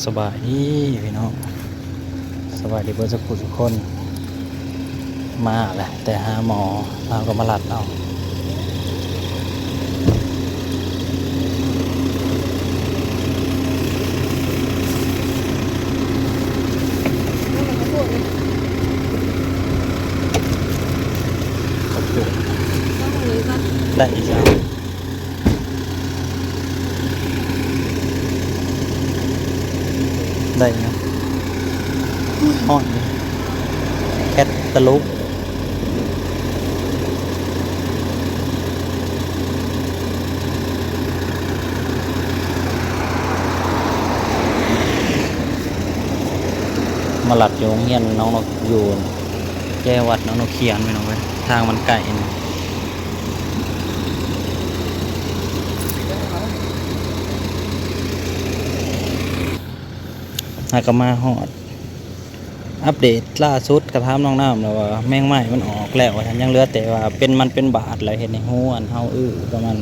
สบายดีพี่น้องสบายดีเพื่อนสักผู้ทุกคนมาแหละแต่หาหมอเราก็มาหลัดเอาขอบคุณได้อีกแล้วได้เนาะห้อนแคทตะลุกมาหลัดอยู่โรงเรียนน้องนกยูนแก้วัดน้องนกเขียนไปน้องเว้ยทางมันไก่นะหากมาหอดอัปเดตล่าสุดกระทำน้องน้ำแล้วว่าแมงไม้มันออกแล้วฉันยังเหลือแต่ว่าเป็นบาดอะไรเห็นในหูอันเฮาประมาณ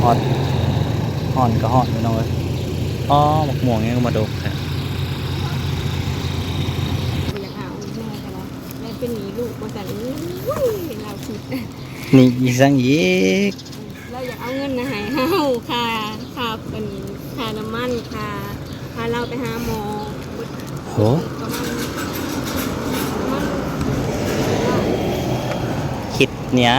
ฮอดฮอนก็ฮอดไปน้อยอ๋อหมกม่วงนี่ก็มาดกแท้อยากเอาแม่กันแล้วแม่เป็นหนีลูกมาแต่เราคิดนี่อีสังอีกเราอยากเอาเงินนะให้เฮาค่าเป็นค่าน้ำมันค่าเราไปหาหมอโหประมาณคิดเนี่ย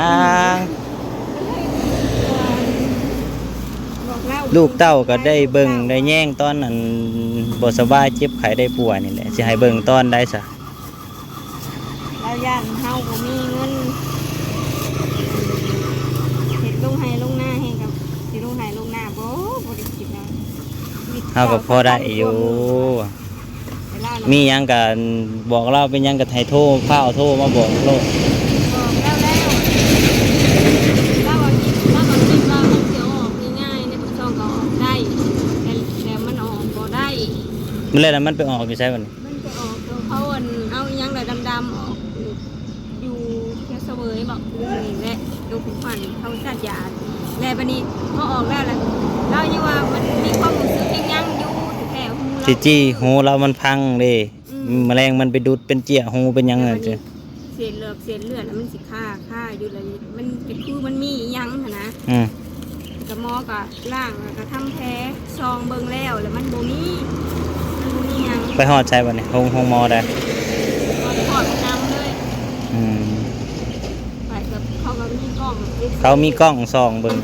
ลูกเต้าก็ได้เบิ่งได้แย่งตอนนั้นบ่สบายเจ็บไข้ได้ป่วยนี่แหละสิให้เบิ่งตอนได้ซะเราย่านเฮาบ่มีเงินเฮ็ดลงให้ลงหน้าให้กับสิลงให้ลงหน้าบ่ได้คิดนะเฮาก็พอได้อยู่มีหยังก็บอกเราเป็นหยังก็ให้โทรฟ้าวโทรมาบอกโลดมันเลยนะมันไปออกอยู่ใช่ป่ะมันไปออกเขาเอายังไงดำๆออกอยู่แค่เสวยบอกนี่แหละดูผิวพรรณเขาจัดยาแล้วบัดนี้พอออกแล้วแหละเราอยู่ว่ามันมีความรู้สึกยังอยู่แถวหูเราจี้หูเรามันพังเลยแมลงมันไปดูดเป็นเจี่ยหูเป็นยังไงจ้ะเศษเลือดมันสิฆ่าอยู่เลยมันเป็นคือมันมียังนะกับหมอก็ล่างก็ทำแผลซองเบิ่งแล้วมันบ่มียังไปหอดใช่ป่ะเนี่ยห้องหมอได้หอดน้ำเลยไปกับเขาก็มีกล้องเขามีกล้องซองเบิ่ง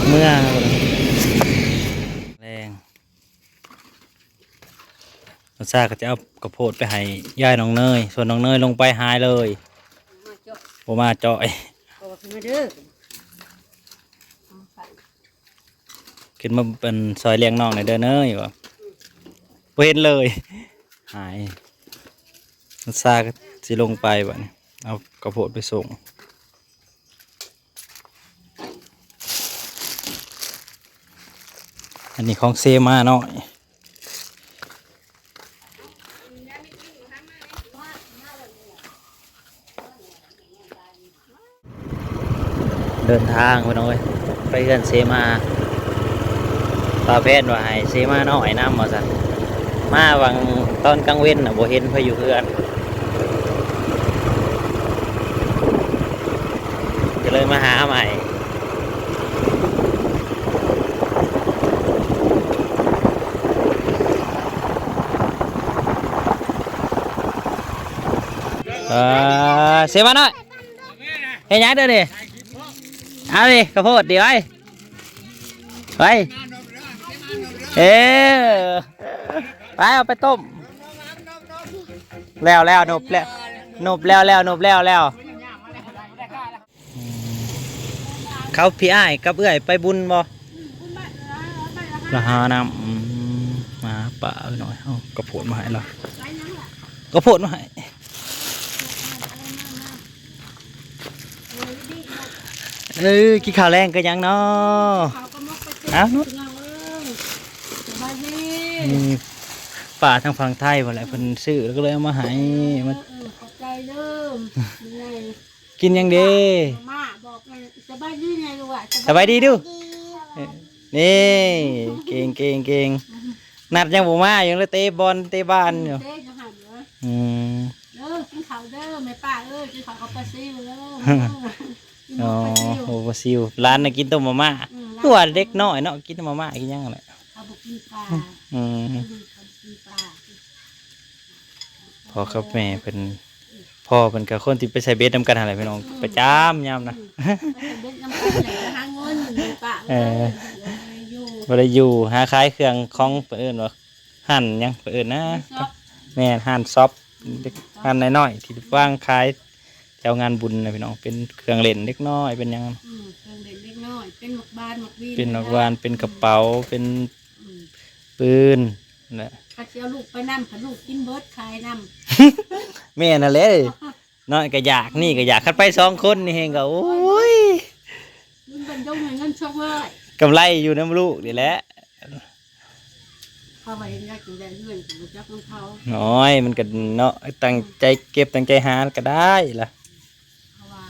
เมื่อแรงน้องซ่าก็จะเอากระโพดไปให้ย่ายน้องเนยส่วนน้องเนยลงไปหายเลยผมมาเจาะขึ้นมาเป็นซอยเลี้ยงน้องในเดินเนยวะเห็นเลยหายซาก็สิลงไปวะเนี่ยเอากระโพดไปส่งอันนี้ของเซมาหน่อยเดินทางไปหน่อยไปกันเซมาปลาเพชรว่าให้เซมาน้อยน้ำมาสั่นมาวังตอนกลางเว้นบ่เห็นเพื่ออยู่เพื่อนก็เลยมาหาใหม่เซมาน้อยเฮ้ยยังเด้อดิเอาดิกระโพดเดี๋ยวไปไปเอาไปต้มแล้วนบแล้วเขาพี่อ้ายกับเอื้อยไปบุญบ่ละหานำมาป่าหน่อยเอากระโพดมาให้เรากระโพดมาให้กินข้าวแรงก็ยังเนาะอ้าวป่าทางฝั่งไทยว่าแหละเพิ่นซื้อแล้วก็เลยเอามาให้มา ายเริ่มยังไง กินยังดี มาบอกมันสบายดีไงลูกอ่ะ สบายดีดูนี่เก่งเก่งเก่งนัดยังบ่มายังเลยเตะบอลเตะบ้านอยู่ เต้จะหันเหรอ อืม เด้อกินข้าวเด้อแม่ป้ากินข้าวกับปลาซิวเด้อกิน อ๋อ ปลาซิว โอ้บ่ซิวร้านน่ะกินต้มมาม่าตัวเด็กน้อยเนาะกินต้มมาม่ากินยังไง เอาบุกินปลา อืม เอาบุกินปลา พ่อกับแม่เป็นพ่อเป็นกับคนที่ไปใส่เบสนำกันอะไรพี่น้องประจำยามนะ เด็กน้ำตาลไหลหาเงินแม่ป้าอยู่ บ่ได้อยู่หาขายเครื่องของเปิ้นว่าหั่นหยังเปิ้นนะ ชอบ แม่หั่นซอฟเด็กหั่นน้อยๆที่วางขายแถวงานบุญนะพี่น้องเป็นเครื่องเล่นเล็กน้อยเป็นหยัง เครื่องเด็กเล็กน้อยเป็นหมกบานหมกวี เป็นดอกวานเป็นกระเป๋าเป็นปืนนะ ข้าเชียวลูกไปนั่ขลูกกินเบิร์ดขายน้ แม่นั่นแหละน้อยก็อยากนี่ก็อยากคัดไป2คนนี่เฮงก็โอ้ย ำมันเป็นยงเงินชกเลย กำไรอยู่น้ำลูกนี่แหละ เขาไปเห็นได้กินได้เงินกินจักของเขา น้อยมันก็เนาะตั้งใจเก็บตั้งใจหาก็ได้ล่ะ เขาว่า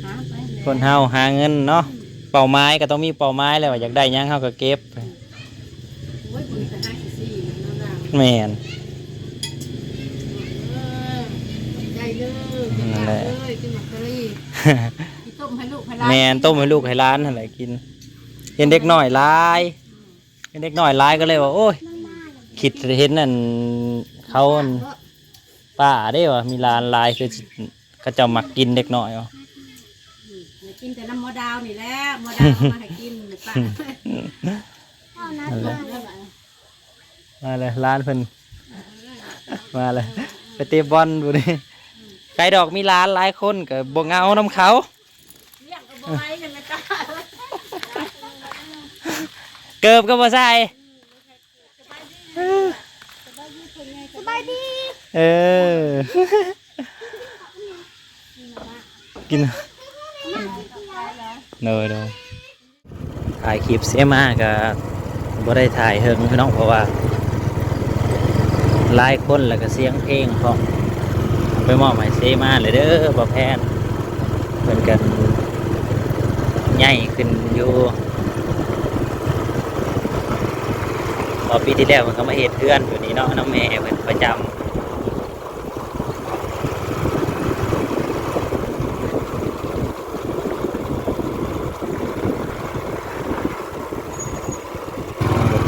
หาไปแล้ว คนเฮาหาเงินเนาะเป้าหมายก็ต้องมีเป้าหมายแล้วว่าอยากได้หยังเฮาก็เก็บ โอ้ยบุญแต่ห้าสี่นั่นน่ะ แม่น ใจเด้อกินหมากเลยกินหมากกะลีกินต้มให้ลูกให้หลาน แม่นต้มให้ลูกให้หล้านนั่นแหละกินเห็นเด็กน้อยหลายเห็นเด็กน้อยหลายก็เลยว่าโอ้ยคิดเห็นนั่นเขาอั่นป้าเด้ว่ามีหลานหลายคือสิเขาเจ้ามักกินเด็กน้อยว่ะ อย่ากินแต่น้ำมอดาวนี่แหละมอดาวเอามาให้กินหรือเปล่า นั่นแหละมาเลยร้านเพิ่นมาเลยไปเตะบอลดูดิไก่ดอกมีร้านหลายคนก็บ่เหงาน้ำเขา เรียกเอาไว้กันนะจ๊ะ เกิบก็บ่ใส่ สบายดี เออกินเนยถ่ายคลิปเสียมากก็บ่ได้ถ่ายเฮิงพี่น้องเพราะว่าหลายคนแล้วก็เสียงเพลงพร้อมเอาไปมอบให้เซมาเลยเด้อบ่แพนเพิ่นกันใหญ่ขึ้นอยู่พอปีที่แล้วมันก็มาเฮ็ดเพื่อนอยู่นี่เนาะน้องแม่เพิ่นประจำ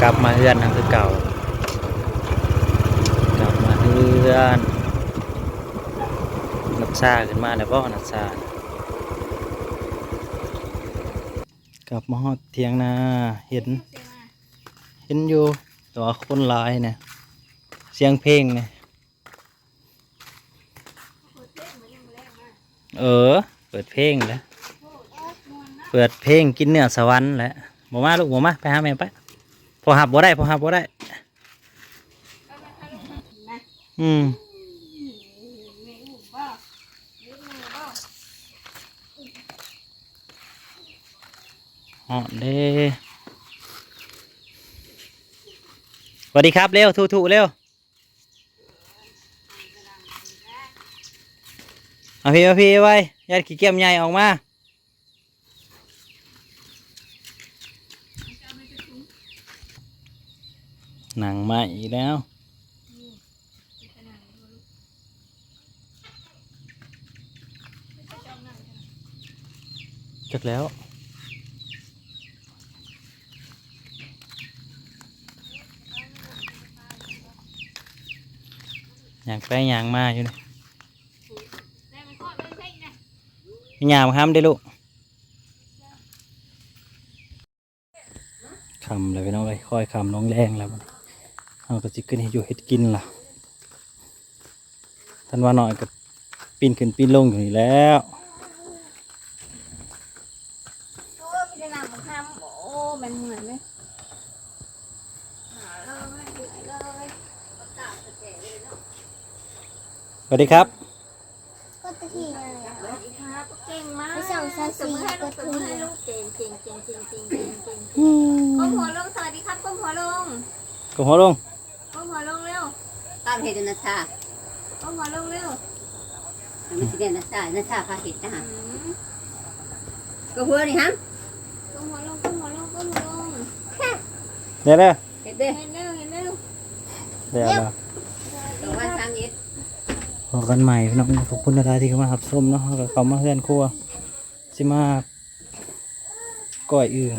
กลับมาเฮือนนั่นคือเก่ากลับมาเฮือนนับชาขึ้นมาแล้วบ่นับชากลับมาฮอดเถียงนาเห็นอยู่แต่ว่าคนหลายเนี่ยเสียงเพลงเนี่ยเปิดเพลงแล้วเปิดเพลงกินเนื้อสวรรค์แหละบ่มาลูกบ่มาไปหาแม่ไปพอหับบ่ได้อืมอ๋อเด้สวัสดีครับเร็วทูเร็วเอาพี่ไว้ยัดขี้เกียจใหญ่ออกมาหนังมาอีกแล้วจักแล้วอยากไปยางมาอยู่นี่ยามห้ามได้ลูกคำเลยพี่น้องเลยค่อยคำน้องแรงแล้วเอาก็จิขึ้นให้อยู่เฮ็ดกินล่ะท่านว่าหน่อยก็ปีนขึ้นปีนลงอยู่นี่แล้ว โอ้มีแต่น้ำมะขามโอ้มันเหมือนเลยสวัสดีครับ ก็ตะกี้ไง สวัสดีครับเก่งมาก ไปส่องซาซี ก็ ก็ ถื ถื อ อ ให้ลูกเก่งก้มหัวลงสวัสดีครับก้มหัวลง กับหัวลง ก้มหัวลงเร็ว ตามเหตุนะชา ก็มาลงเร็ว มันสิเด่นนะชาพาเห็ดนะฮะก็หัวนี่ฮะ ก็มาลงก็มาลงก็มาลง เดี๋ยวเด้อ เห็ดเด้อ เห็นเร็วเห็นเร็ว เดี๋ยวเรา ตัวว่าทางเห็ด พอกันใหม่พี่น้องขอบคุณอะไรที่เข้ามาหับชมเนาะก็เข้ามาเฮือนครัวสิมาก้อยอึ่ง